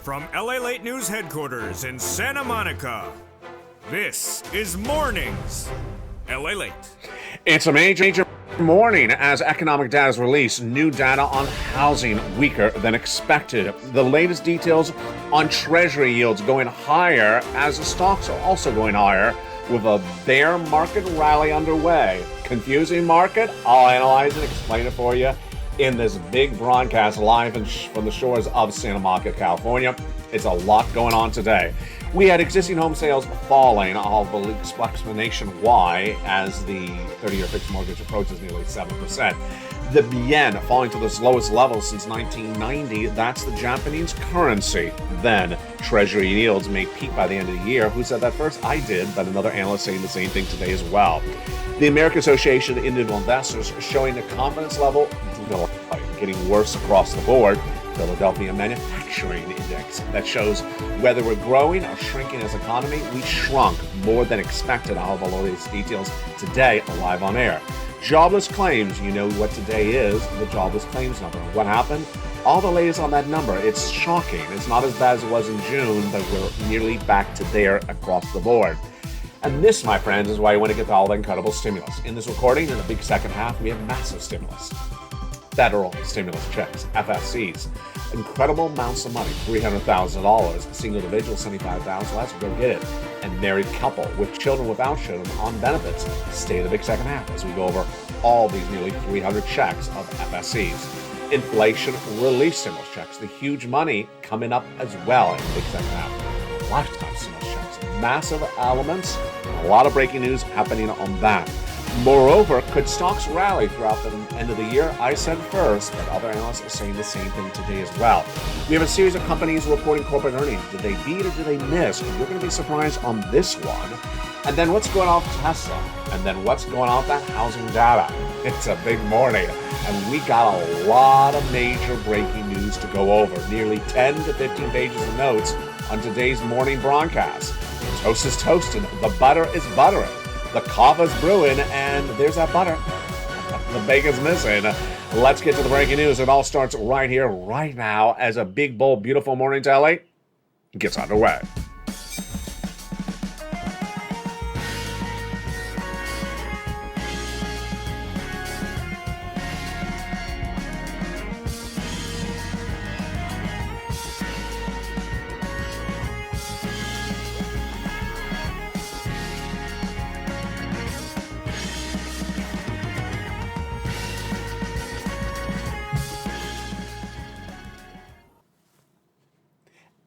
From LA Late News headquarters in Santa Monica, this is Mornings LA Late. It's a major morning as economic data is released. New data on housing weaker than expected. The latest details on Treasury yields going higher as the stocks are also going higher with a bear market rally underway. Confusing market? I'll analyze and explain it for you in this big broadcast live from the shores of Santa Monica, California. It's a lot going on today. We had existing home sales falling. I'll explanation why as the 30-year fixed mortgage approaches nearly 7%. The yen falling to the lowest level since 1990. That's the Japanese currency. Then Treasury yields may peak by the end of the year. Who said that first? I did, but another analyst saying the same thing today as well. The American Association of Individual Investors showing the confidence level getting worse across the board. Philadelphia Manufacturing Index that shows whether we're growing or shrinking as an economy. We shrunk more than expected. I'll have all these details today live on air. Jobless claims, you know what today is, the jobless claims number. What happened? All the latest on that number. It's shocking. It's not as bad as it was in June, but we're nearly back to there across the board. And this, my friends, is why I want to get to all the incredible stimulus. In this recording, in the big second half, we have massive stimulus. Federal stimulus checks, FSCs, incredible amounts of money, $300,000, single individual, $75,000, let's go get it. And married couple with children, without children, on benefits. Stay in the big second half as we go over all these nearly 300 checks of FSCs. Inflation relief stimulus checks, the huge money coming up as well in the big second half. Lifetime stimulus checks, massive elements, a lot of breaking news happening on that. Moreover, could stocks rally throughout the end of the year? I said first, but other analysts are saying the same thing today as well. We have a series of companies reporting corporate earnings. Did they beat or did they miss? You're going to be surprised on this one. And then what's going on with Tesla? And then what's going on with that housing data? It's a big morning. And we got a lot of major breaking news to go over. Nearly 10 to 15 pages of notes on today's morning broadcast. Toast is toasting. The butter is buttering. The coffee's brewing, and there's that butter. The bacon's missing. Let's get to the breaking news. It all starts right here, right now, as a big, bold, beautiful morning to LA gets underway.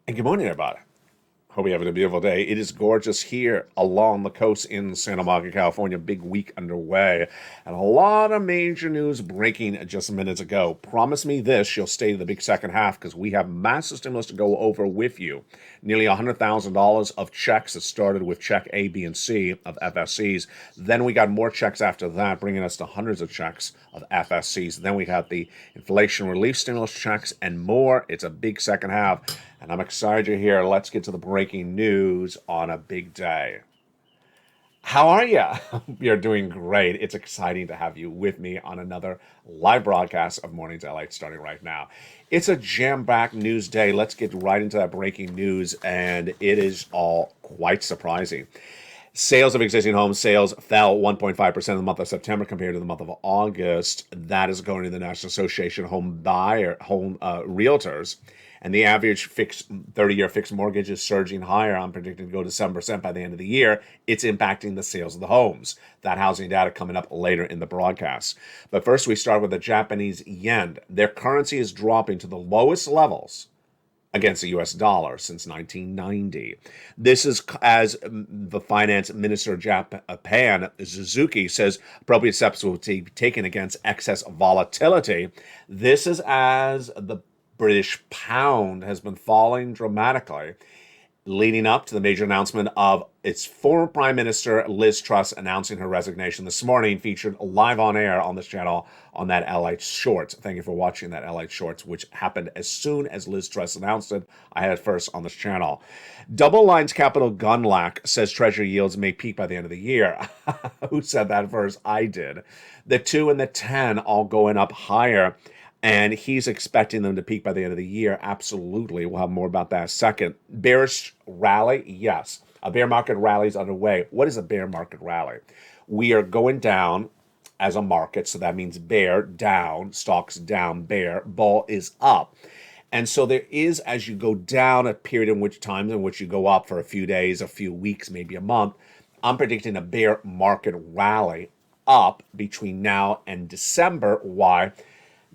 And good morning, everybody. Hope you're having a beautiful day. It is gorgeous here along the coast in Santa Monica, California. Big week underway. And a lot of major news breaking just minutes ago. Promise me this, you'll stay to the big second half because we have massive stimulus to go over with you. Nearly $100,000 of checks that started with check A, B, and C of FSCs. Then we got more checks after that, bringing us to hundreds of checks of FSCs. Then we got the inflation relief stimulus checks and more. It's a big second half. And I'm excited you're here. Let's get to the breaking news on a big day. How are you? You're doing great. It's exciting to have you with me on another live broadcast of Mornings LA starting right now. It's a jam-packed news day. Let's get right into that breaking news, and it is all quite surprising. Sales of existing home sales fell 1.5% in the month of September compared to the month of August. That is going to the National Association of Home Realtors. And the average 30-year fixed mortgage is surging higher. I'm predicting to go to 7% by the end of the year. It's impacting the sales of the homes. That housing data coming up later in the broadcast. But first, we start with the Japanese yen. Their currency is dropping to the lowest levels against the U.S. dollar since 1990. This is as the finance minister of Japan, Suzuki, says appropriate steps will be taken against excess volatility. This is as the British pound has been falling dramatically, leading up to the major announcement of its former Prime Minister Liz Truss announcing her resignation this morning, featured live on air on this channel on that LA Shorts. Thank you for watching that LA Shorts, which happened as soon as Liz Truss announced it. I had it first on this channel. Double Lines Capital Gunlack says Treasury yields may peak by the end of the year. Who said that first? I did. The 2 and the 10 all going up higher. and he's expecting them to peak by the end of the year. Absolutely. We'll have more about that in a second. Bearish rally? Yes. A bear market rally is underway. What is a bear market rally? We are going down as a market, so that means bear, down, stocks down, bear, bull is up. And so there is, as you go down, a period in which times in which you go up for a few days, a few weeks, maybe a month. I'm predicting a bear market rally up between now and December. Why?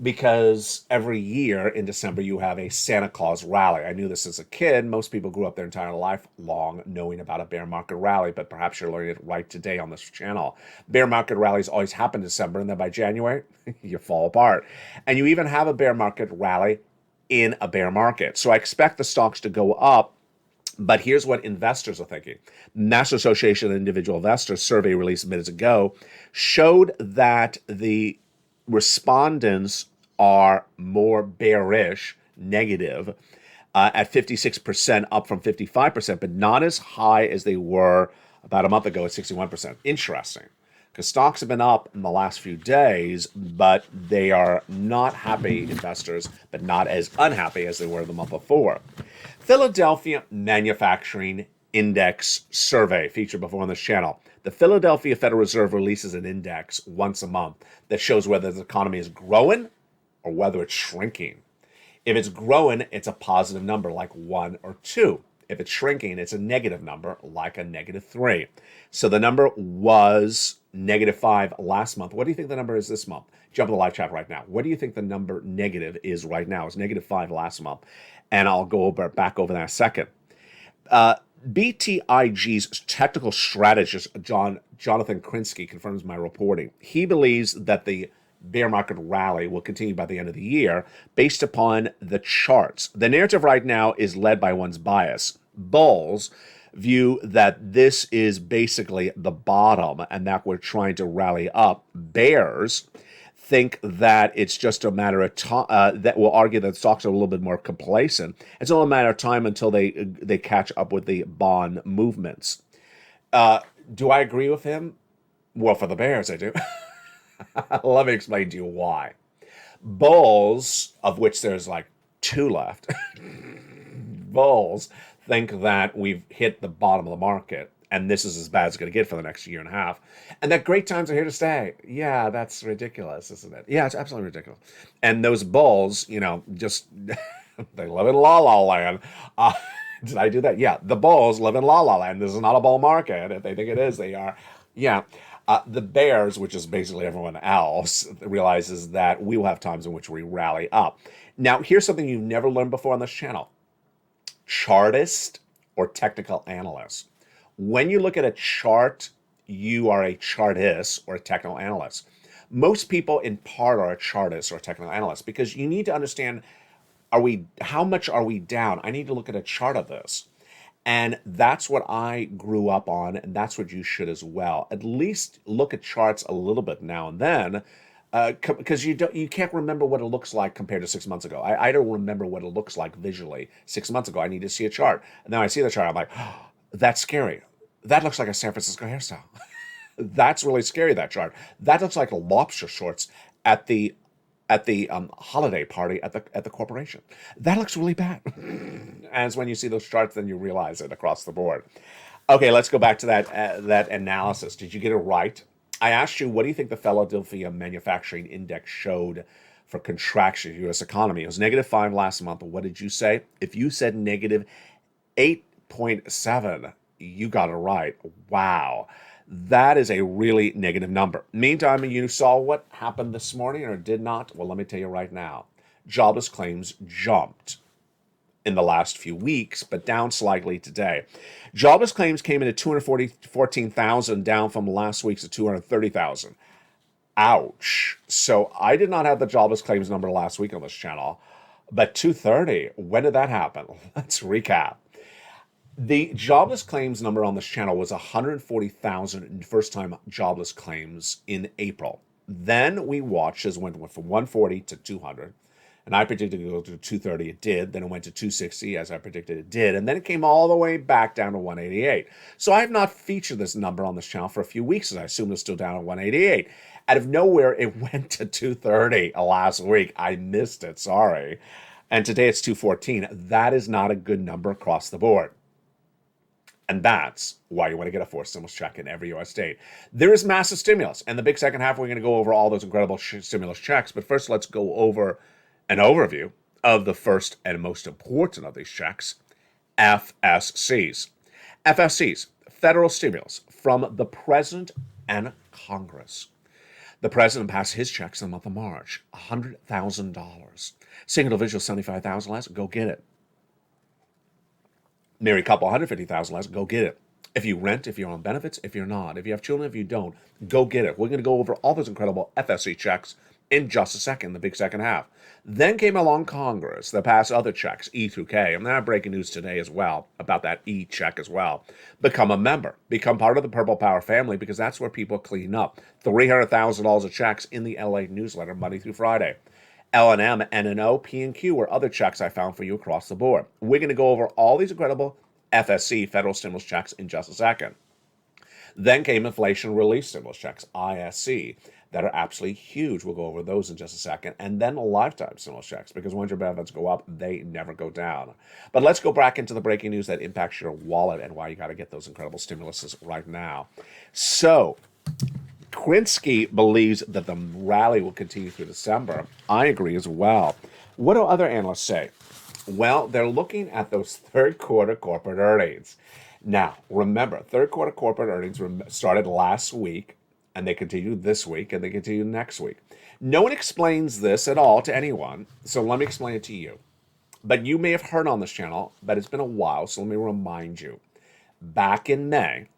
Because every year in December you have a Santa Claus rally. I knew this as a kid. Most people grew up their entire life long knowing about a bear market rally, but perhaps you're learning it right today on this channel. Bear market rallies always happen in December, and then by January, you fall apart. And you even have a bear market rally in a bear market. So I expect the stocks to go up. But here's what investors are thinking. National Association of Individual Investors survey released minutes ago showed that the respondents are more bearish, negative, at 56%, up from 55%, but not as high as they were about a month ago at 61%. Interesting, because stocks have been up in the last few days, but they are not happy, investors, but not as unhappy as they were the month before. Philadelphia Manufacturing Index Survey, featured before on this channel. The Philadelphia Federal Reserve releases an index once a month that shows whether the economy is growing or whether it's shrinking. If it's growing, it's a positive number like 1 or 2. If it's shrinking, it's a negative number like a -3. So the number was -5 last month. What do you think the number is this month? Jump in the live chat right now. What do you think the number negative is right now? It's -5 last month. And I'll go back over that in a second. BTIG's technical strategist, Jonathan Krinsky, confirms my reporting. He believes that the bear market rally will continue by the end of the year based upon the charts. The narrative right now is led by one's bias. Bulls view that this is basically the bottom and that we're trying to rally up. Bears think that it's just a matter of time, that will argue that stocks are a little bit more complacent. It's only a matter of time until they catch up with the bond movements. Do I agree with him? Well, for the bears, I do. Let me explain to you why. Bulls, of which there's like 2 left, bulls think that we've hit the bottom of the market and this is as bad as it's going to get for the next year and a half, and that great times are here to stay. Yeah, that's ridiculous, isn't it? Yeah, it's absolutely ridiculous. And those bulls, just they live in la la land. Did I do that? Yeah, the bulls live in la la land. This is not a bull market. If they think it is, they are. Yeah. The bears, which is basically everyone else, realizes that we will have times in which we rally up. Now, here's something you've never learned before on this channel. Chartist or technical analyst. When you look at a chart, you are a chartist or a technical analyst. Most people in part are a chartist or a technical analyst because you need to understand, how much are we down? I need to look at a chart of this. And that's what I grew up on, and that's what you should as well. At least look at charts a little bit now and then, because you can't remember what it looks like compared to 6 months ago. I don't remember what it looks like visually 6 months ago. I need to see a chart. And then I see the chart, I'm like, oh, that's scary. That looks like a San Francisco hairstyle. That's really scary, that chart. That looks like a lobster shorts at the holiday party at the corporation. That looks really bad. As when you see those charts, then you realize it across the board. Okay, let's go back to that analysis. Did you get it right? I asked you, what do you think the Philadelphia Manufacturing Index showed for contraction of the U.S. economy? It was -5 last month. What did you say? If you said -8.7, you got it right. Wow. That is a really negative number. Meantime, you saw what happened this morning or did not? Well, let me tell you right now. Jobless claims jumped in the last few weeks, but down slightly today. Jobless claims came in at 214,000, down from last week's at 230,000. Ouch. So I did not have the jobless claims number last week on this channel, but 230, when did that happen? Let's recap. The jobless claims number on this channel was 140,000 first-time jobless claims in April. Then we watched as it went from 140 to 200, And I predicted it would go to 230. It did. Then it went to 260, as I predicted it did. And then it came all the way back down to 188. So I have not featured this number on this channel for a few weeks, as I assume it's still down at 188. Out of nowhere, it went to 230 last week. I missed it. Sorry. And today it's 214. That is not a good number across the board. And that's why you want to get a forced stimulus check in every U.S. state. There is massive stimulus. And the big second half, we're going to go over all those incredible stimulus checks. But first, let's go over an overview of the first and most important of these checks, FSCs. FSCs, federal stimulus from the President and Congress. The President passed his checks in the month of March, $100,000. Single individual, $75,000 less, go get it. Married couple, $150,000 less, go get it. If you rent, if you're on benefits, if you're not, if you have children, if you don't, go get it. We're going to go over all those incredible FSC checks in just a second, the big second half. Then came along Congress that passed other checks, E through K. I'm not breaking news today as well about that E check as well. Become a member. Become part of the Purple Power family, because that's where people clean up. $300,000 of checks in the LA newsletter, Monday through Friday. L&M, N&O, P&Q were other checks I found for you across the board. We're going to go over all these incredible FSC, federal stimulus checks, in just a second. Then came inflation relief stimulus checks, ISC, that are absolutely huge. We'll go over those in just a second. And then lifetime stimulus checks, because once your benefits go up, they never go down. But let's go back into the breaking news that impacts your wallet and why you got to get those incredible stimuluses right now. So, Krinsky believes that the rally will continue through December. I agree as well. What do other analysts say? Well, they're looking at those third quarter corporate earnings. Now, remember, third quarter corporate earnings started last week, and they continue this week, and they continue next week. No one explains this at all to anyone, so let me explain it to you. But you may have heard on this channel, but it's been a while, so let me remind you. Back in May,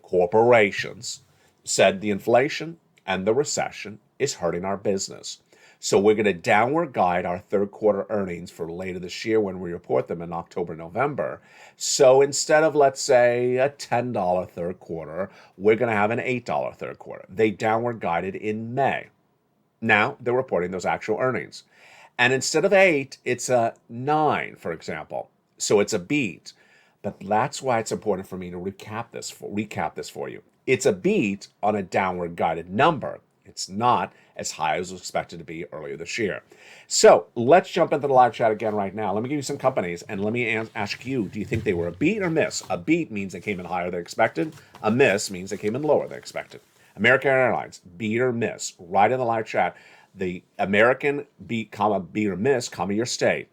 corporations said the inflation and the recession is hurting our business. So we're going to downward guide our third quarter earnings for later this year when we report them in October, November. So instead of, let's say, a $10 third quarter, we're going to have an $8 third quarter. They downward guided in May. Now they're reporting those actual earnings. And instead of 8, it's a 9, for example. So it's a beat. But that's why it's important for me to recap this for you. It's a beat on a downward guided number. It's not as high as was expected to be earlier this year. So let's jump into the live chat again right now. Let me give you some companies, and let me ask you, do you think they were a beat or miss? A beat means they came in higher than expected. A miss means they came in lower than expected. American Airlines, beat or miss? Right in the live chat. The American beat, beat or miss, your state.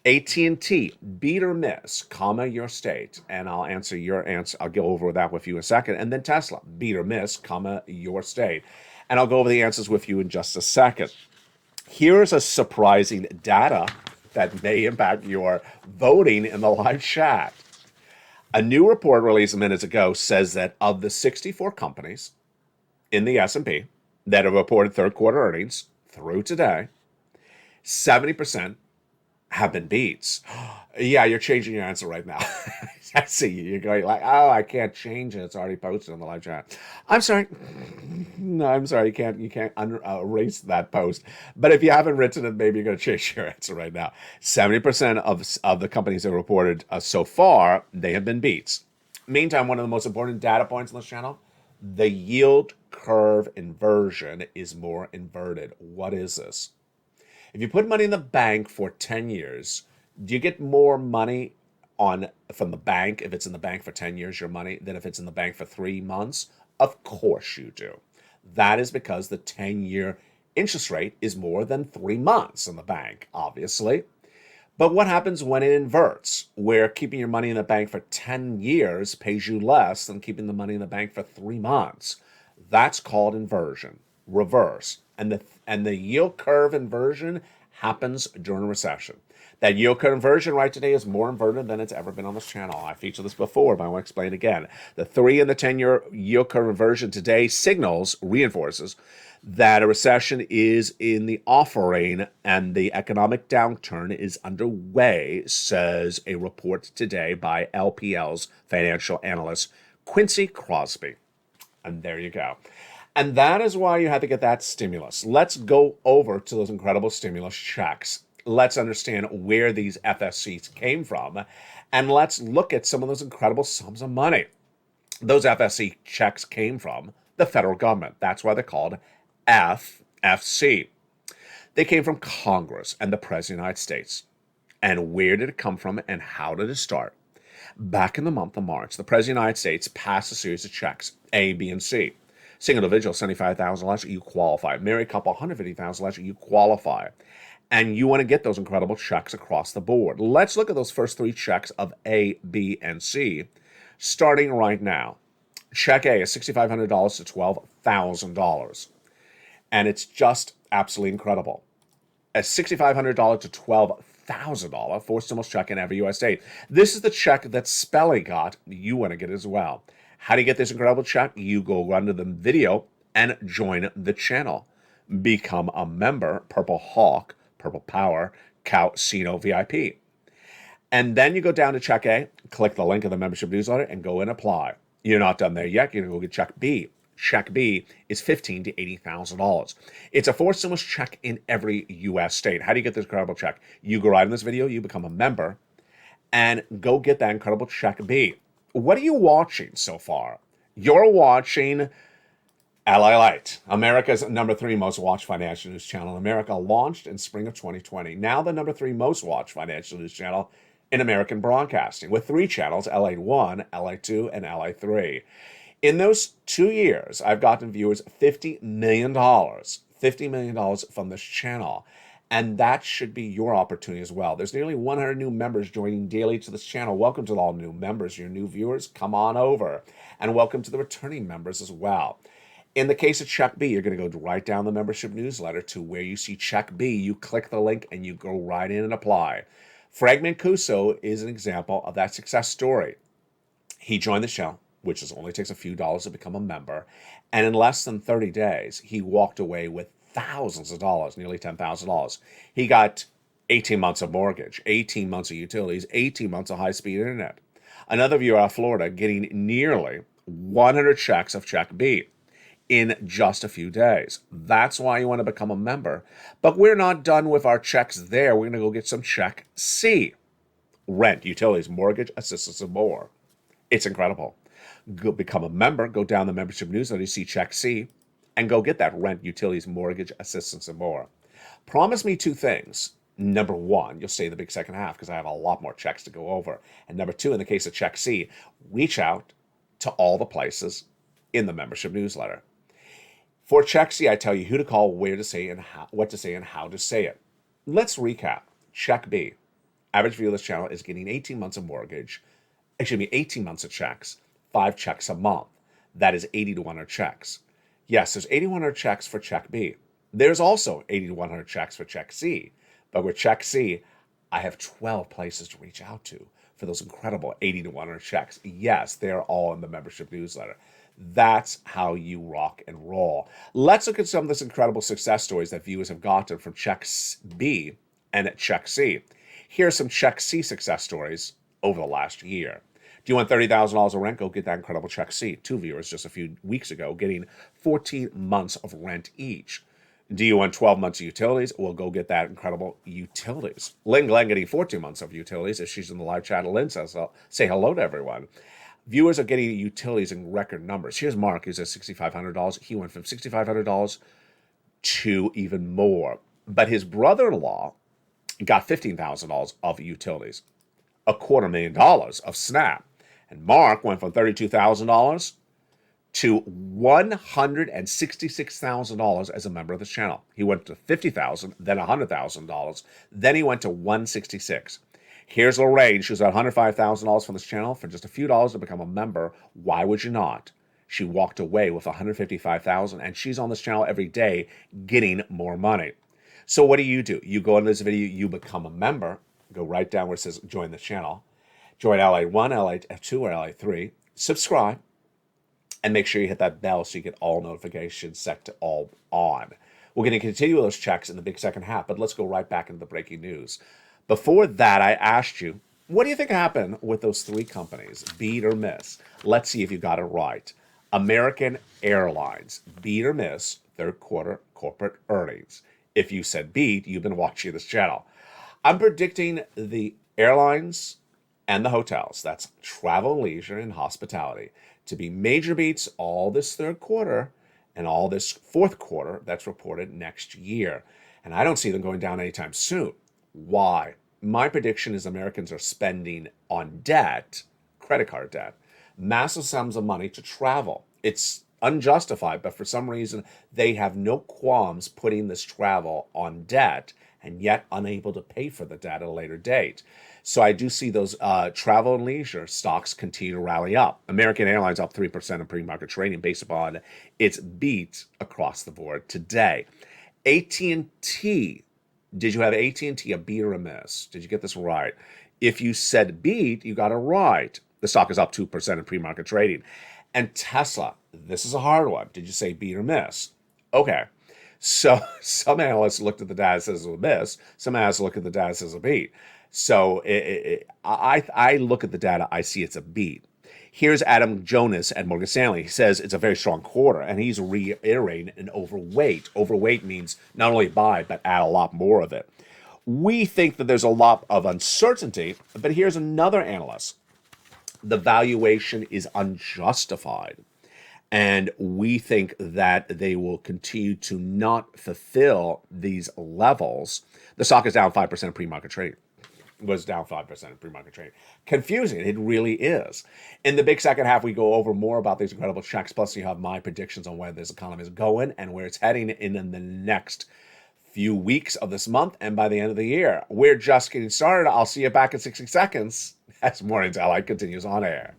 AT&T, beat or miss, your state. And I'll answer your answer. I'll go over that with you in a second. And then Tesla, beat or miss, your state. And I'll go over the answers with you in just a second. Here's a surprising data that may impact your voting in the live chat. A new report released minutes ago says that of the 64 companies in the S&P that have reported third quarter earnings through today, 70% have been beats. Yeah, you're changing your answer right now. I see you. You're going like, oh, I can't change it. It's already posted on the live chat. I'm sorry. No, I'm sorry. You can't erase that post. But if you haven't written it, maybe you're going to change your answer right now. 70% of the companies that reported so far, they have been beats. Meantime, one of the most important data points on this channel, the yield curve inversion is more inverted. What is this? If you put money in the bank for 10 years, do you get more money from the bank if it's in the bank for 10 years, your money, than if it's in the bank for 3 months? Of course you do. That is because the 10-year interest rate is more than 3 months in the bank, obviously. But what happens when it inverts, where keeping your money in the bank for 10 years pays you less than keeping the money in the bank for 3 months? That's called inversion, reverse. And the yield curve inversion happens during a recession. That yield curve inversion right today is more inverted than it's ever been on this channel. I featured this before, but I want to explain again. The 3 and the 10-year yield curve inversion today reinforces that a recession is in the offering and the economic downturn is underway, says a report today by LPL's financial analyst Quincy Crosby. And there you go. And that is why you had to get that stimulus. Let's go over to those incredible stimulus checks. Let's understand where these FSCs came from, and let's look at some of those incredible sums of money. Those FSC checks came from the federal government. That's why they're called FFC. They came from Congress and the President of the United States. And where did it come from and how did it start? Back in the month of March, the President of the United States passed a series of checks, A, B, and C. Single individual, $75,000 less, you qualify. Married couple, $150,000 less, you qualify. And you want to get those incredible checks across the board. Let's look at those first three checks of A, B, and C, starting right now. Check A is $6,500 to $12,000. And it's just absolutely incredible. A $6,500 to $12,000 for stimulus check in every U.S. state. This is the check that Spelly got. You want to get as well. How do you get this incredible check? You go under the video and join the channel. Become a member, Purple Hawk, Purple Power, Casino VIP. And then you go down to check A, click the link in the membership newsletter, and go and apply. You're not done there yet. You're going to go get check B. Check B is $15,000 to $80,000. It's a forced stimulus check in every U.S. state. How do you get this incredible check? You go right in this video, you become a member, and go get that incredible check B. What are you watching so far? You're watching LALATE, America's #3 most watched financial news channel in America, launched in spring of 2020. Now the #3 most watched financial news channel in American broadcasting, with 3 channels, LA1, LA2, and LA3. In those 2 years, I've gotten viewers $50 million from this channel. And that should be your opportunity as well. There's nearly 100 new members joining daily to this channel. Welcome to all new members. Your new viewers, come on over. And welcome to the returning members as well. In the case of Check B, you're going to go right down the membership newsletter to where you see Check B. You click the link and you go right in and apply. Frank Mancuso is an example of that success story. He joined the channel, which only takes a few dollars to become a member. And in less than 30 days, he walked away with thousands of dollars, nearly $10,000. He got 18 months of mortgage, 18 months of utilities, 18 months of high-speed internet. Another viewer out of Florida getting nearly 100 checks of Check B in just a few days. That's why you want to become a member. But we're not done with our checks there. We're going to go get some Check C. Rent, utilities, mortgage, assistance, and more. It's incredible. Go become a member, go down the membership newsletter, you see Check C, and go get that rent, utilities, mortgage, assistance, and more. Promise me 2 things. Number 1, you'll stay in the big second half because I have a lot more checks to go over. And number 2, in the case of Check C, reach out to all the places in the membership newsletter. For Check C, I tell you who to call, where to say, and how, what to say, and how to say it. Let's recap. Check B. Average viewer of this channel is getting 18 months of mortgage, 18 months of checks, 5 checks a month. That is 80 to 100 checks. Yes, there's 8,100 checks for Check B. There's also 80 to 100 checks for Check C. But with Check C, I have 12 places to reach out to for those incredible 80 to 100 checks. Yes, they're all in the membership newsletter. That's how you rock and roll. Let's look at some of those incredible success stories that viewers have gotten from Check B and Check C. Here are some Check C success stories over the last year. Do you want $30,000 of rent? Go get that incredible Check C. 2 viewers just a few weeks ago getting 14 months of rent each. Do you want 12 months of utilities? Well, go get that incredible utilities. Lynn Glenn getting 14 months of utilities. If she's in the live chat, Lynn says, say hello to everyone. Viewers are getting utilities in record numbers. Here's Mark, who's at $6,500. He went from $6,500 to even more. But his brother-in-law got $15,000 of utilities, $250,000 of SNAP. And Mark went from $32,000 to $166,000 as a member of this channel. He went to $50,000, then $100,000, then he went to $166,000. Here's Lorraine. She was at $105,000 from this channel for just a few dollars to become a member. Why would you not? She walked away with $155,000, and she's on this channel every day getting more money. So what do? You go into this video, you become a member, go right down where it says join the channel. Join LA1, LA2, or LA3. Subscribe. And make sure you hit that bell so you get all notifications set to all on. We're going to continue those checks in the big second half, but let's go right back into the breaking news. Before that, I asked you, what do you think happened with those 3 companies? Beat or miss? Let's see if you got it right. American Airlines, beat or miss third quarter corporate earnings. If you said beat, you've been watching this channel. I'm predicting the airlines and the hotels, that's travel, leisure, and hospitality, to be major beats all this third quarter and all this fourth quarter that's reported next year. And I don't see them going down anytime soon. Why? My prediction is Americans are spending on debt, credit card debt, massive sums of money to travel. It's unjustified, but for some reason, they have no qualms putting this travel on debt and yet unable to pay for the debt at a later date. So I do see those travel and leisure stocks continue to rally up. American Airlines up 3% in pre-market trading based upon its beat across the board today. AT&T, did you have AT&T a beat or a miss? Did you get this right? If you said beat, you got it right. The stock is up 2% in pre-market trading. And Tesla, this is a hard one. Did you say beat or miss? Okay. So some analysts looked at the data, says it was a miss. Some analysts look at the data, says a beat. So I look at the data, I see it's a beat. Here's Adam Jonas at Morgan Stanley. He says it's a very strong quarter, and he's reiterating an overweight. Overweight means not only buy, but add a lot more of it. We think that there's a lot of uncertainty, but here's another analyst. The valuation is unjustified. And we think that they will continue to not fulfill these levels. The stock is down 5% in pre-market trading. Was down 5% in pre-market trading. Confusing, it really is. In the big second half, we go over more about these incredible checks. Plus, you have my predictions on where this economy is going and where it's heading in the next few weeks of this month and by the end of the year. We're just getting started. I'll see you back in 60 seconds as Mornings LA continues on air.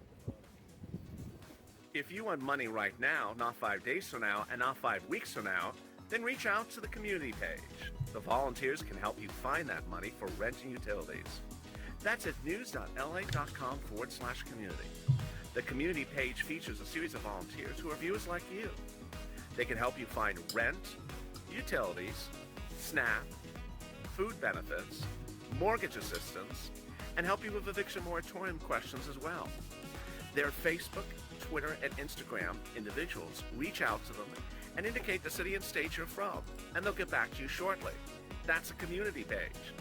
If you want money right now, not 5 days from now, and not 5 weeks from now, then reach out to the community page. The volunteers can help you find that money for rent and utilities. That's at news.la.com/community. The community page features a series of volunteers who are viewers like you. They can help you find rent, utilities, SNAP, food benefits, mortgage assistance, and help you with eviction moratorium questions as well. Their Facebook, Twitter, and Instagram individuals reach out to them and indicate the city and state you're from, and they'll get back to you shortly. That's a community page.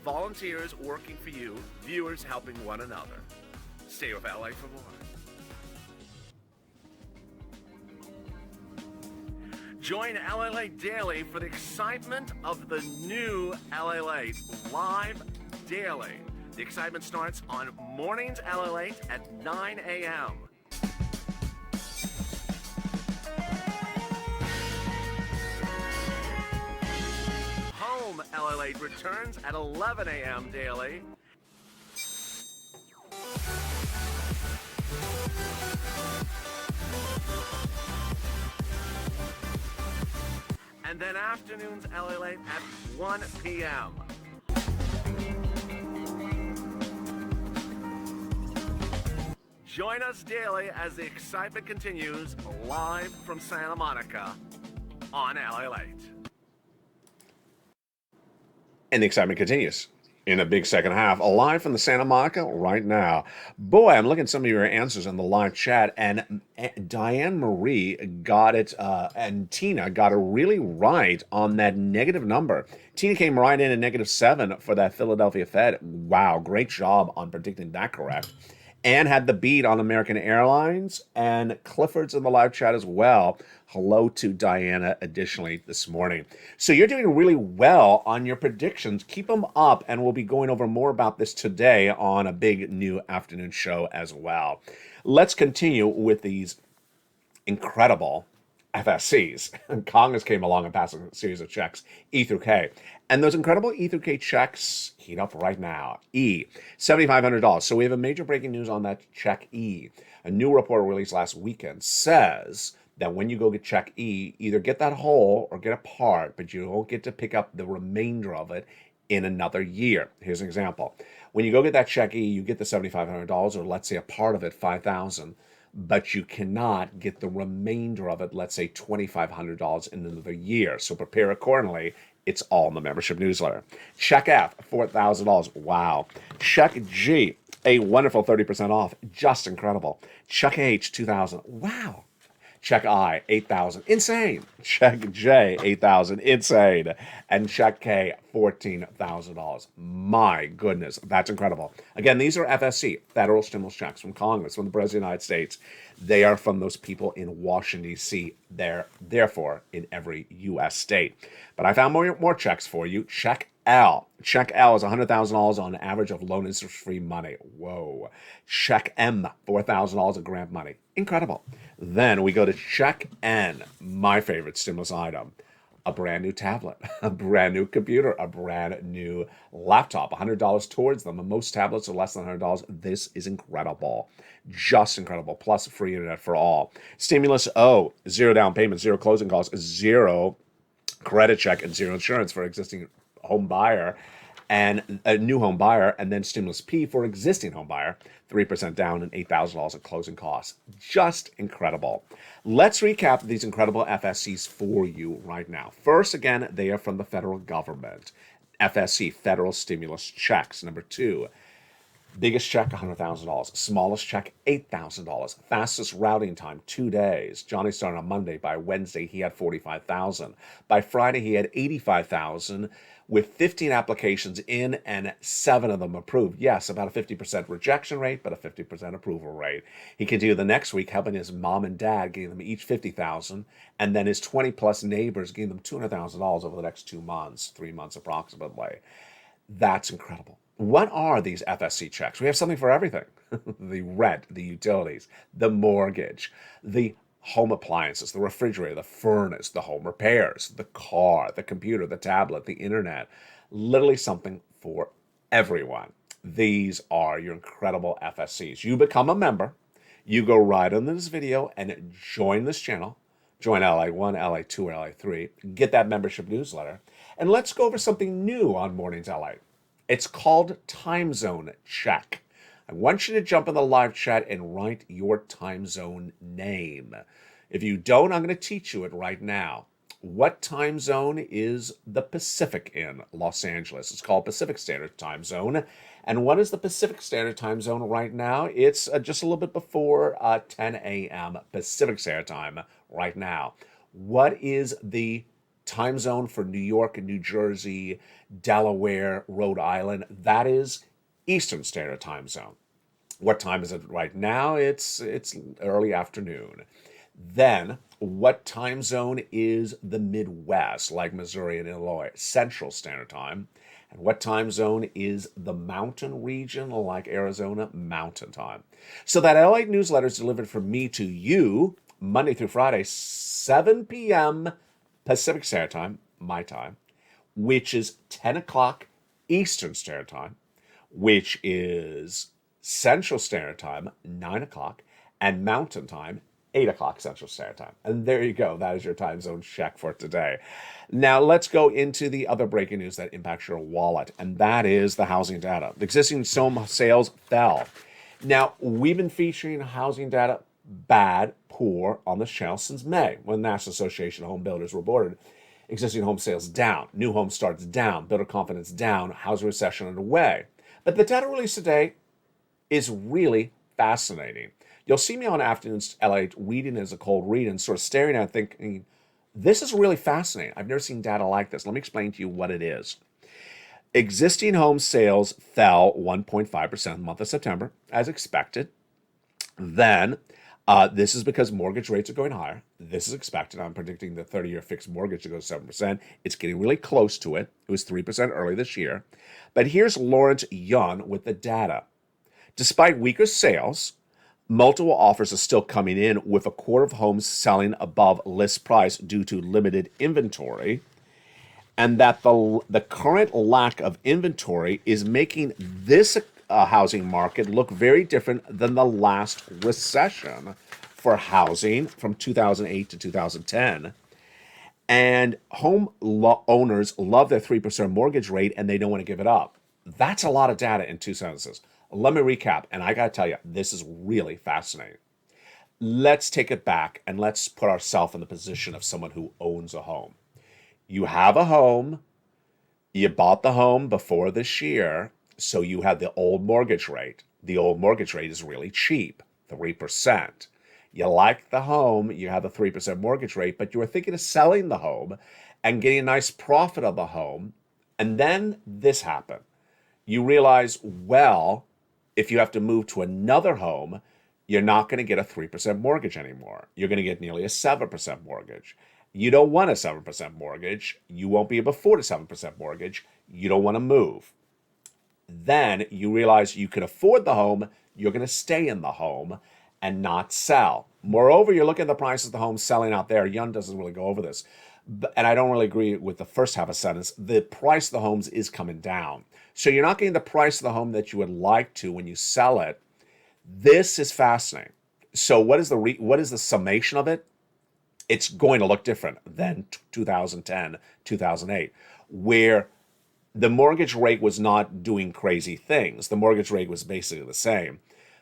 Volunteers working for you, viewers helping one another. Stay with LA for more. Join LA Daily for the excitement of the new LA live daily. The excitement starts on Mornings LA at 9 a.m. Home LA returns at 11 a.m. daily. And then afternoons LA at 1 p.m. Join us daily as the excitement continues live from Santa Monica on LA Late. And the excitement continues in a big second half, live from the Santa Monica right now. Boy, I'm looking at some of your answers in the live chat, and Diane Marie got it, and Tina got it really right on that negative number. Tina came right in at -7 for that Philadelphia Fed. Wow, great job on predicting that correct. And had the beat on American Airlines, and Clifford's in the live chat as well. Hello to Diana additionally this morning. So you're doing really well on your predictions. Keep them up, and we'll be going over more about this today on a big new afternoon show as well. Let's continue with these incredible FSCs. Congress came along and passed a series of checks, E through K. And those incredible E through K checks heat up right now. E, $7,500. So we have a major breaking news on that check E. A new report released last weekend says that when you go get check E, either get that whole or get a part, but you don't get to pick up the remainder of it in another year. Here's an example. When you go get that check E, you get the $7,500, or let's say a part of it, $5,000. But you cannot get the remainder of it, let's say $2,500 in another year. So prepare accordingly. It's all in the membership newsletter. Check F, $4,000. Wow. Check G, a wonderful 30% off. Just incredible. Check H, $2,000. Wow. Check I, 8,000. Insane. Check J, 8,000. Insane. And check K, $14,000. My goodness, that's incredible. Again, these are FSC, federal stimulus checks from Congress, from the President of the United States. They are from those people in Washington, D.C. They're therefore in every U.S. state. But I found more checks for you. Check L. Check L is $100,000 on average of loan interest-free money. Whoa. Check M, $4,000 of grant money. Incredible. Then we go to check N, my favorite stimulus item. A brand new tablet, a brand new computer, a brand new laptop, $100 towards them. And most tablets are less than $100. This is incredible. Just incredible. Plus free internet for all. Stimulus O, 0 down payment, 0 closing costs, 0 credit check, and 0 insurance for existing home buyer and a new home buyer, and then stimulus P for existing home buyer, 3% down and $8,000 of closing costs. Just incredible. Let's recap these incredible FSCs for you right now. First, again, they are from the federal government. FSC, federal stimulus checks. Number 2, biggest check, $100,000. Smallest check, $8,000. Fastest routing time, 2 days. Johnny started on Monday. By Wednesday, he had $45,000. By Friday, he had $85,000 with 15 applications in and 7 of them approved. Yes, about a 50% rejection rate, but a 50% approval rate. He continued the next week, helping his mom and dad, gave them each $50,000, and then his 20-plus neighbors gave them $200,000 over the next 2 months, 3 months approximately. That's incredible. What are these FSC checks? We have something for everything. The rent, the utilities, the mortgage, the home appliances, the refrigerator, the furnace, the home repairs, the car, the computer, the tablet, the internet. Literally something for everyone. These are your incredible FSCs. You become a member. You go right under this video and join this channel. Join LA1, LA2, or LA3. Get that membership newsletter. And let's go over something new on Mornings LA. It's called Time Zone Check. I want you to jump in the live chat and write your time zone name. If you don't, I'm going to teach you it right now. What time zone is the Pacific in Los Angeles? It's called Pacific Standard Time Zone. And what is the Pacific Standard Time Zone right now? It's just a little bit before 10 a.m. Pacific Standard Time right now. What is the time zone for New York and New Jersey, Delaware, Rhode Island? That is Eastern Standard Time Zone. What time is it right now? It's early afternoon. Then, what time zone is the Midwest, like Missouri and Illinois? Central Standard Time. And what time zone is the mountain region, like Arizona? Mountain Time. So that LA newsletter is delivered from me to you Monday through Friday, 7 p.m. Pacific Standard Time, my time, which is 10 o'clock Eastern Standard Time, which is Central Standard Time, 9 o'clock, and Mountain Time, 8 o'clock Central Standard Time. And there you go. That is your time zone check for today. Now, let's go into the other breaking news that impacts your wallet, and that is the housing data. The existing home sales fell. Now, we've been featuring housing data bad, poor on this channel since May, when the National Association of Home Builders reported existing home sales down, new home starts down, builder confidence down, housing recession underway. But the data released today is really fascinating. You'll see me on Afternoons LA reading as a cold read and sort of staring at it thinking, this is really fascinating. I've never seen data like this. Let me explain to you what it is. Existing home sales fell 1.5% in the month of September, as expected. Then, this is because mortgage rates are going higher. This is expected. I'm predicting the 30-year fixed mortgage to go 7%. It's getting really close to it. It was 3% early this year. But here's Lawrence Young with the data. Despite weaker sales, multiple offers are still coming in, with a quarter of homes selling above list price due to limited inventory, and that the current lack of inventory is making this housing market look very different than the last recession for housing from 2008 to 2010. And home owners love their 3% mortgage rate and they don't want to give it up. That's a lot of data in 2 sentences. Let me recap, and I got to tell you, this is really fascinating. Let's take it back and let's put ourselves in the position of someone who owns a home. You have a home, you bought the home before this year, so you have the old mortgage rate. The old mortgage rate is really cheap, 3%. You like the home, you have a 3% mortgage rate, but you were thinking of selling the home and getting a nice profit of the home. And then this happened. You realize, well, if you have to move to another home, you're not going to get a 3% mortgage anymore. You're going to get nearly a 7% mortgage. You don't want a 7% mortgage. You won't be able to afford a 7% mortgage. You don't want to move. Then you realize you can afford the home. You're going to stay in the home and not sell. Moreover, you're looking at the prices of the homes selling out there. Young doesn't really go over this. And I don't really agree with the first half of the sentence. The price of the homes is coming down. So you're not getting the price of the home that you would like to when you sell it. This is fascinating. So what is the summation of it? It's going to look different than 2010, 2008, where the mortgage rate was not doing crazy things. The mortgage rate was basically the same,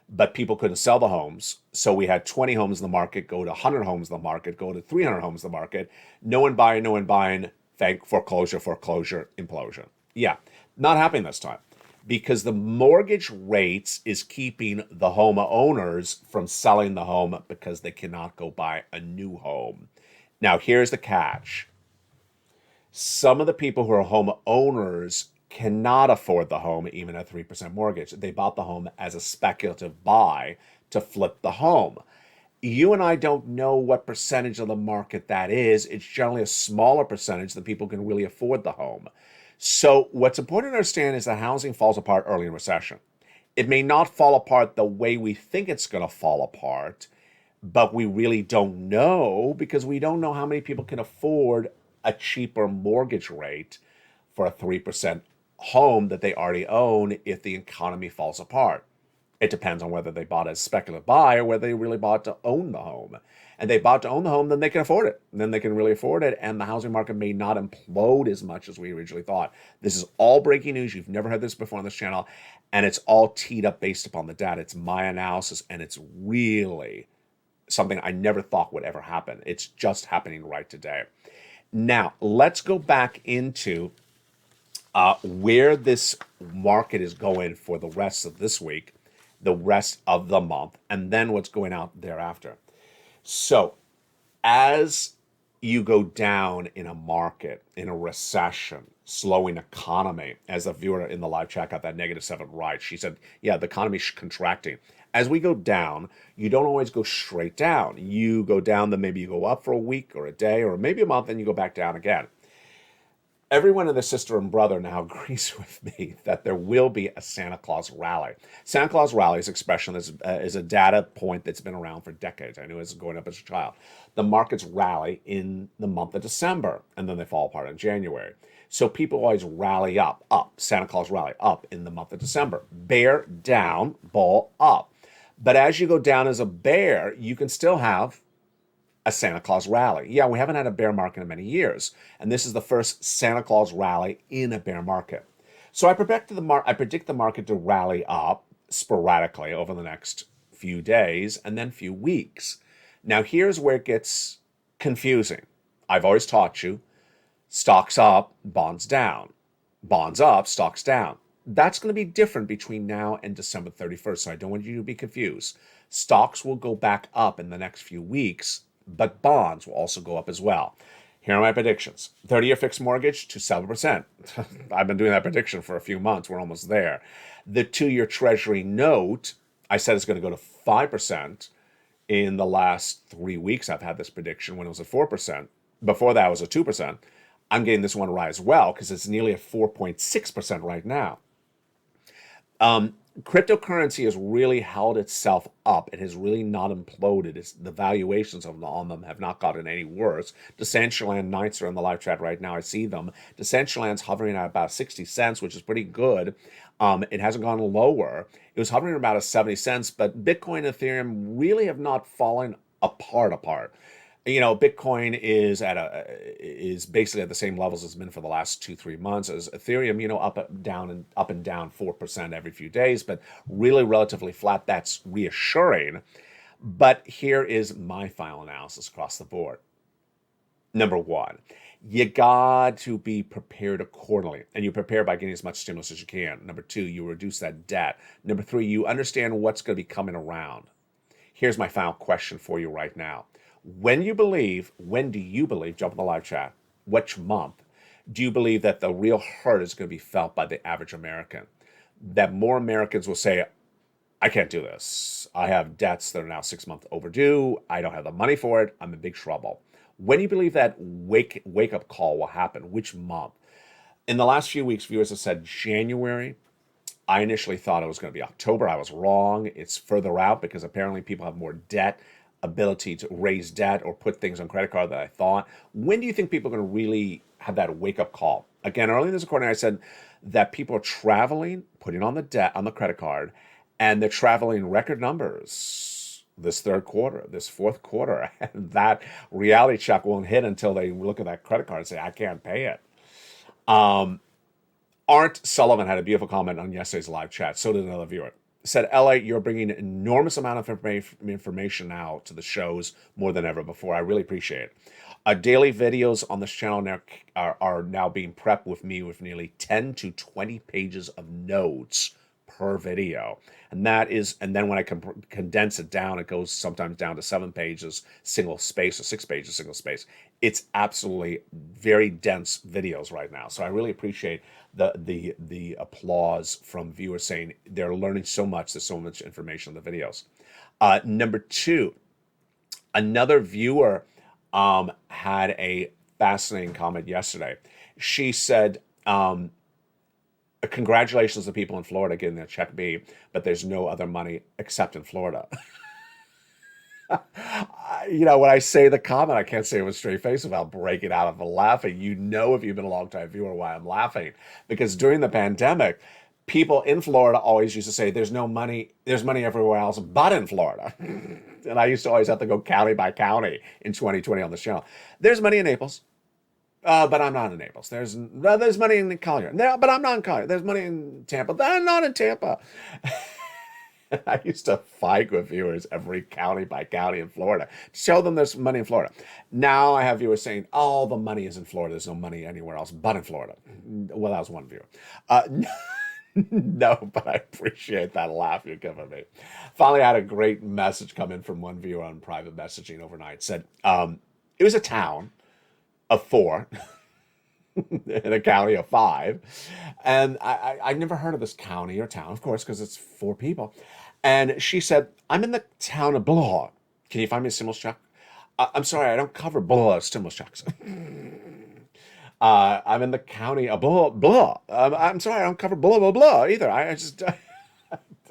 but people couldn't sell the homes. So we had 20 homes in the market go to 100 homes in the market, go to 300 homes in the market. No one buying, thank foreclosure, implosion. Yeah, not happening this time because the mortgage rates is keeping the homeowners from selling the home because they cannot go buy a new home. Now, here's the catch. Some of the people who are homeowners cannot afford the home even at 3% mortgage. They bought the home as a speculative buy to flip the home. You and I don't know what percentage of the market that is. It's generally a smaller percentage than people can really afford the home. So what's important to understand is that housing falls apart early in recession. It may not fall apart the way we think it's going to fall apart, but we really don't know because we don't know how many people can afford a cheaper mortgage rate for a 3% home that they already own if the economy falls apart. It depends on whether they bought as a speculative buy or whether they really bought to own the home. And they bought to own the home, then they can afford it. Then they can really afford it, and the housing market may not implode as much as we originally thought. This is all breaking news. You've never heard this before on this channel, and it's all teed up based upon the data. It's my analysis, and it's really something I never thought would ever happen. It's just happening right today. Now, let's go back into where this market is going for the rest of this week, the rest of the month, and then what's going out thereafter. So, as you go down in a market, in a recession, slowing economy, as the viewer in the live chat got that -7 right, she said, yeah, the economy's contracting. As we go down, you don't always go straight down. You go down, then maybe you go up for a week or a day or maybe a month, and you go back down again. Everyone and their sister and brother now agrees with me that there will be a Santa Claus rally. Santa Claus rally's expression is a data point that's been around for decades. I knew it was going up as a child. The markets rally in the month of December, and then they fall apart in January. So people always rally up, Santa Claus rally, up in the month of December. Bear down, bull up. But as you go down as a bear, you can still have a Santa Claus rally. Yeah, we haven't had a bear market in many years, and this is the first Santa Claus rally in a bear market. So I predict the market to rally up sporadically over the next few days and then few weeks. Now here's where it gets confusing. I've always taught you, stocks up, bonds down. Bonds up, stocks down. That's going to be different between now and December 31st, so I don't want you to be confused. Stocks will go back up in the next few weeks, but bonds will also go up as well. Here are my predictions. 30-year fixed mortgage to 7%. I've been doing that prediction for a few months. We're almost there. The 2-year Treasury note, I said it's going to go to 5%. In the last 3 weeks, I've had this prediction when it was at 4%. Before that, it was at 2%. I'm getting this one to rise well because it's nearly at 4.6% right now. Cryptocurrency has really held itself up. It has really not imploded. The valuations on them have not gotten any worse. Decentraland Knights are in the live chat right now. I see them. Decentraland's hovering at about 60 cents, which is pretty good. It hasn't gone lower. It was hovering about 70 cents, but Bitcoin and Ethereum really have not fallen apart. You know, Bitcoin is basically at the same levels it's been for the last 2-3 months as Ethereum, you know, up and down 4% every few days, but really relatively flat. That's reassuring. But here is my final analysis across the board. Number one, you got to be prepared accordingly, and you prepare by getting as much stimulus as you can. Number two, you reduce that debt. Number three, you understand what's going to be coming around. Here's my final question for you right now. When do you believe, jump in the live chat, which month do you believe that the real hurt is going to be felt by the average American? That more Americans will say, I can't do this. I have debts that are now 6 months overdue. I don't have the money for it. I'm in big trouble. When do you believe that wake up call will happen? Which month? In the last few weeks, viewers have said January. I initially thought it was going to be October. I was wrong. It's further out because apparently people have more ability to raise debt or put things on credit card than I thought. When do you think people are going to really have that wake-up call? Again, earlier in this recording, I said that people are traveling, putting on the debt on the credit card, and they're traveling record numbers this third quarter, this fourth quarter, and that reality check won't hit until they look at that credit card and say, I can't pay it. Art Sullivan had a beautiful comment on yesterday's live chat. So did another viewer. Said, LA, you're bringing an enormous amount of information now to the shows more than ever before. I really appreciate it. Daily videos on this channel now are now being prepped with me with nearly 10 to 20 pages of notes per video. And then when I condense it down, it goes sometimes down to 7 pages, single space, or 6 pages, single space. It's absolutely very dense videos right now. So I really appreciate the applause from viewers saying they're learning so much. There's so much information in the videos. Number 2, another viewer had a fascinating comment yesterday. She said, congratulations to people in Florida getting their check B, but there's no other money except in Florida. When I say the comment, I can't say it with a straight face without breaking out of laughing. If you've been a long-time viewer, why I'm laughing. Because during the pandemic, people in Florida always used to say, there's money everywhere else but in Florida. And I used to always have to go county by county in 2020 on this channel. There's money in Naples. But I'm not in Naples. There's money in Collier. But I'm not in Collier. There's money in Tampa. I'm not in Tampa. I used to fight with viewers every county by county in Florida. Show them there's money in Florida. Now I have viewers saying, oh, the money is in Florida. There's no money anywhere else but in Florida. Well, that was one viewer. No, but I appreciate that laugh you're giving me. Finally, I had a great message come in from one viewer on private messaging overnight. It said, it was a town of 4 in a county of 5. And I've never heard of this county or town, of course, because it's 4 people. And she said, I'm in the town of blah. Can you find me a stimulus check? I'm sorry, I don't cover blah stimulus checks. I'm in the county of blah. I'm sorry, I don't cover blah either.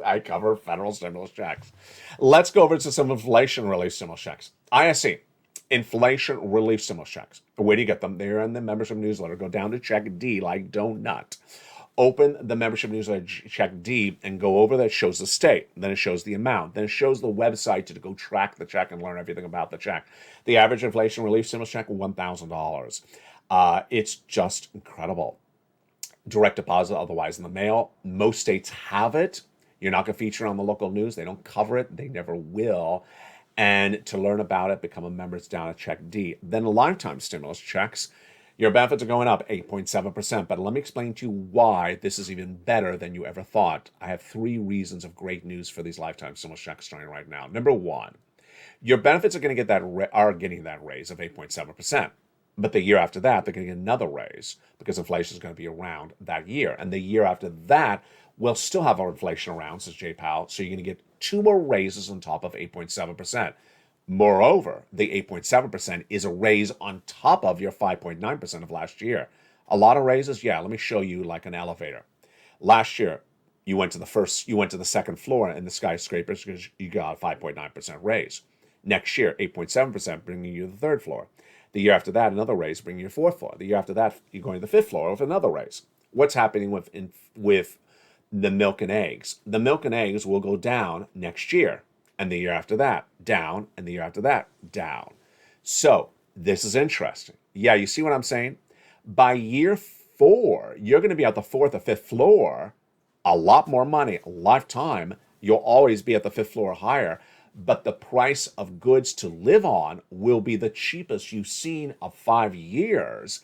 I cover federal stimulus checks. Let's go over to some inflation relief stimulus checks. ISC. Inflation relief stimulus checks. Where do you get them? They're in the membership newsletter. Go down to check D like donut. Open the membership newsletter, check D, and go over that. It shows the state. Then it shows the amount. Then it shows the website to go track the check and learn everything about the check. The average inflation relief stimulus check, $1,000. It's just incredible. Direct deposit, otherwise in the mail. Most states have it. You're not going to feature it on the local news. They don't cover it. They never will. And to learn about it, become a member. It's down at check D. Then lifetime stimulus checks. Your benefits are going up 8.7%. But let me explain to you why this is even better than you ever thought. I have 3 reasons of great news for these lifetime stimulus checks starting right now. Number 1, your benefits are going to get getting that raise of 8.7%. But the year after that, they're going to get another raise because inflation is going to be around that year. And the year after that, we'll still have our inflation around, says Jay Powell. So you're going to get 2 more raises on top of 8.7%. Moreover, the 8.7% is a raise on top of your 5.9% of last year. A lot of raises? Yeah, let me show you like an elevator. Last year, you went to the second floor in the skyscrapers because you got a 5.9% raise. Next year, 8.7%, bringing you to the 3rd floor. The year after that, another raise, bringing you to the 4th floor. The year after that, you're going to the 5th floor with another raise. What's happening with the milk and eggs? The milk and eggs will go down next year. And the year after that, down. And the year after that, down. So this is interesting. Yeah, you see what I'm saying? By year 4, you're going to be at the 4th or 5th floor. A lot more money, a lifetime. You'll always be at the 5th floor or higher. But the price of goods to live on will be the cheapest you've seen of 5 years.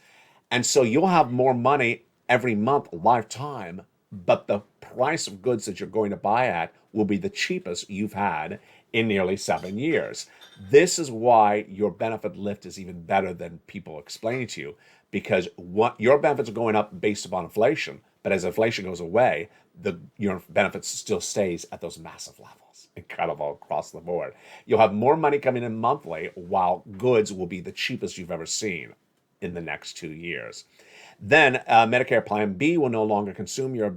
And so you'll have more money every month, lifetime. But the price of goods that you're going to buy at will be the cheapest you've had in nearly 7 years. This is why your benefit lift is even better than people explain to you, because what your benefits are going up based upon inflation, but as inflation goes away, your benefits still stays at those massive levels. Incredible across the board. You'll have more money coming in monthly, while goods will be the cheapest you've ever seen in the next 2 years. Then Medicare Plan B will no longer consume your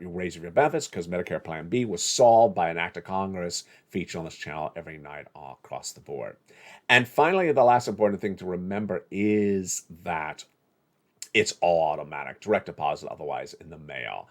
raise of your benefits, because Medicare Plan B was solved by an act of Congress featured on this channel every night all across the board. And finally, the last important thing to remember is that it's all automatic, direct deposit otherwise in the mail.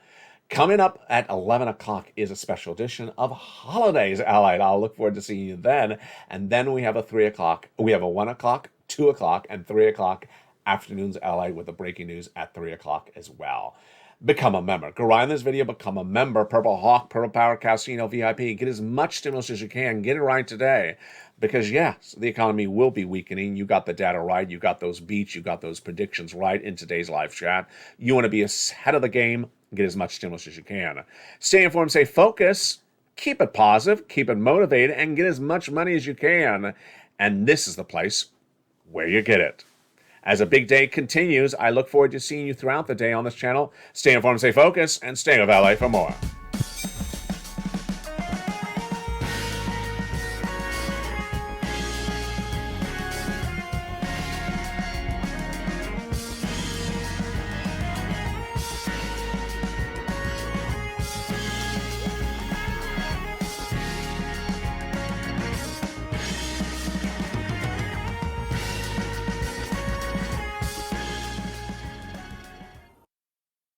Coming up at 11 o'clock is a special edition of Holidays Allied. I'll look forward to seeing you then. And then we have a 3 o'clock, we have a 1 o'clock, 2 o'clock, and 3 o'clock afternoons allied with the breaking news at 3 o'clock as well. Become a member. Go right in this video, become a member. Purple Hawk, Purple Power, Casino VIP. Get as much stimulus as you can. Get it right today. Because, yes, the economy will be weakening. You got the data right. You got those beats. You got those predictions right in today's live chat. You want to be ahead of the game. Get as much stimulus as you can. Stay informed, stay focused. Keep it positive. Keep it motivated. And get as much money as you can. And this is the place where you get it. As a big day continues, I look forward to seeing you throughout the day on this channel. Stay informed, stay focused, and stay with LA for more.